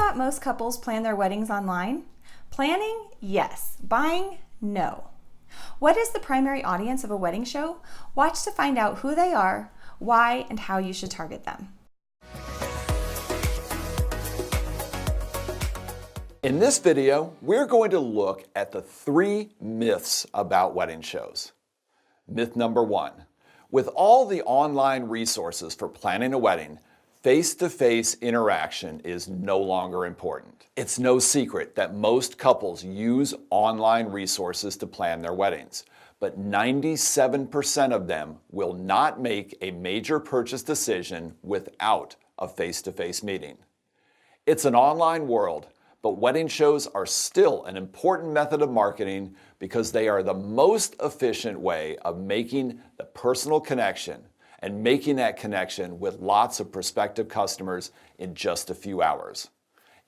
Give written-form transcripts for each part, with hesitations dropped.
thought most couples plan their weddings online? Planning? Yes. Buying? No. What is the primary audience of a wedding show? Watch to find out who they are, why, and how you should target them. In this video, we're going to look at the 3 myths about wedding shows. Myth number 1. With all the online resources for planning a wedding, face-to-face interaction is no longer important. It's no secret that most couples use online resources to plan their weddings, but 97% of them will not make a major purchase decision without a face-to-face meeting. It's an online world, but wedding shows are still an important method of marketing because they are the most efficient way of making the personal connection and making that connection with lots of prospective customers in just a few hours.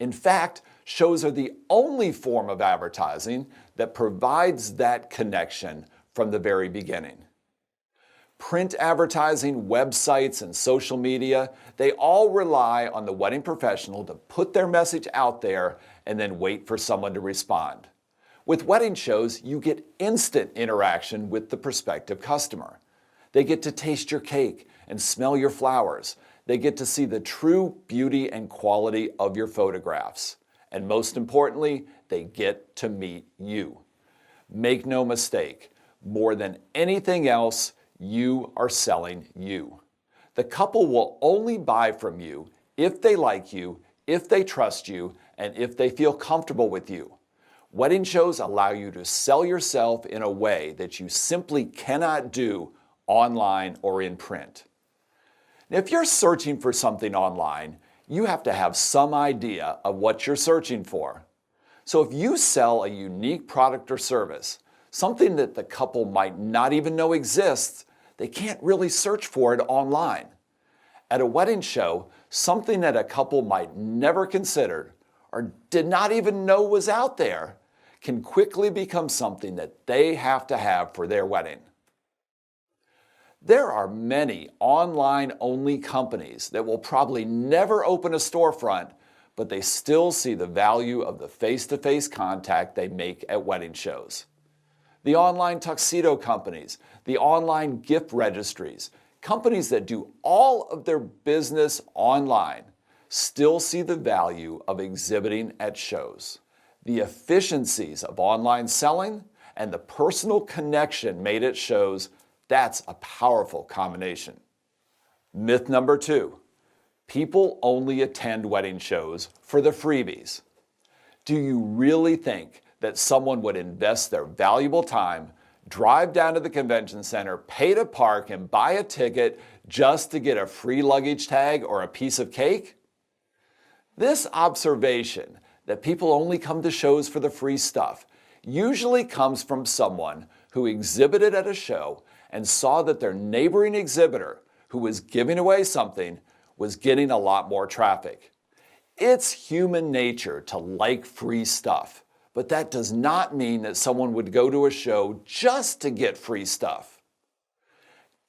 In fact, shows are the only form of advertising that provides that connection from the very beginning. Print advertising, websites, and social media, they all rely on the wedding professional to put their message out there and then wait for someone to respond. With wedding shows, you get instant interaction with the prospective customer. They get to taste your cake and smell your flowers. They get to see the true beauty and quality of your photographs. And most importantly, they get to meet you. Make no mistake, more than anything else, you are selling you. The couple will only buy from you if they like you, if they trust you, and if they feel comfortable with you. Wedding shows allow you to sell yourself in a way that you simply cannot do online or in print. Now, if you're searching for something online, you have to have some idea of what you're searching for. So if you sell a unique product or service, something that the couple might not even know exists, they can't really search for it online. At a wedding show, something that a couple might never consider or did not even know was out there can quickly become something that they have to have for their wedding. There are many online-only companies that will probably never open a storefront, but they still see the value of the face-to-face contact they make at wedding shows. The online tuxedo companies, the online gift registries, companies that do all of their business online still see the value of exhibiting at shows. The efficiencies of online selling and the personal connection made at shows, that's a powerful combination. Myth number 2, people only attend wedding shows for the freebies. Do you really think that someone would invest their valuable time, drive down to the convention center, pay to park, and buy a ticket just to get a free luggage tag or a piece of cake? This observation that people only come to shows for the free stuff usually comes from someone who exhibited at a show and saw that their neighboring exhibitor, who was giving away something, was getting a lot more traffic. It's human nature to like free stuff, but that does not mean that someone would go to a show just to get free stuff.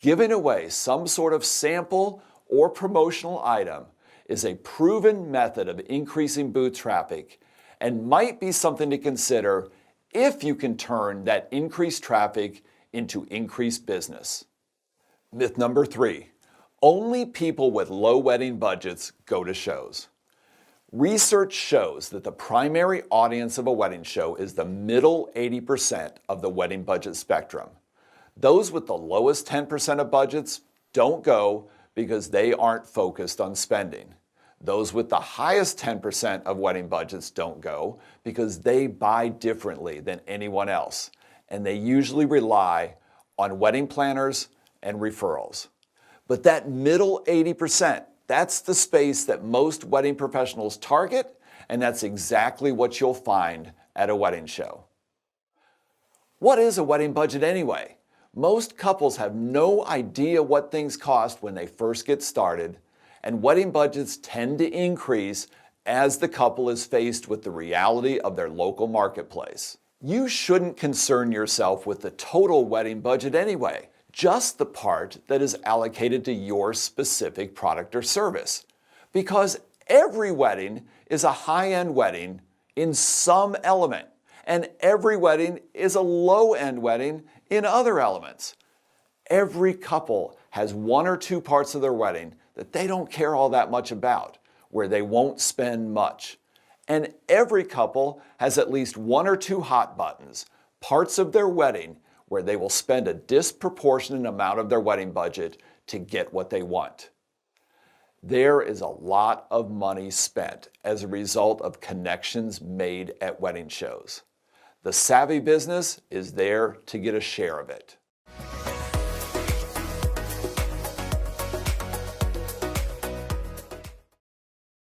Giving away some sort of sample or promotional item is a proven method of increasing booth traffic and might be something to consider if you can turn that increased traffic into increased business. Myth number 3, only people with low wedding budgets go to shows. Research shows that the primary audience of a wedding show is the middle 80% of the wedding budget spectrum. Those with the lowest 10% of budgets don't go because they aren't focused on spending. Those with the highest 10% of wedding budgets don't go because they buy differently than anyone else, and they usually rely on wedding planners and referrals. But that middle 80%, that's the space that most wedding professionals target, and that's exactly what you'll find at a wedding show. What is a wedding budget anyway? Most couples have no idea what things cost when they first get started, and wedding budgets tend to increase as the couple is faced with the reality of their local marketplace. You shouldn't concern yourself with the total wedding budget anyway, just the part that is allocated to your specific product or service. Because every wedding is a high-end wedding in some element, and every wedding is a low-end wedding in other elements. Every couple has one or two parts of their wedding that they don't care all that much about, where they won't spend much. And every couple has at least one or two hot buttons, parts of their wedding where they will spend a disproportionate amount of their wedding budget to get what they want. There is a lot of money spent as a result of connections made at wedding shows. The savvy business is there to get a share of it.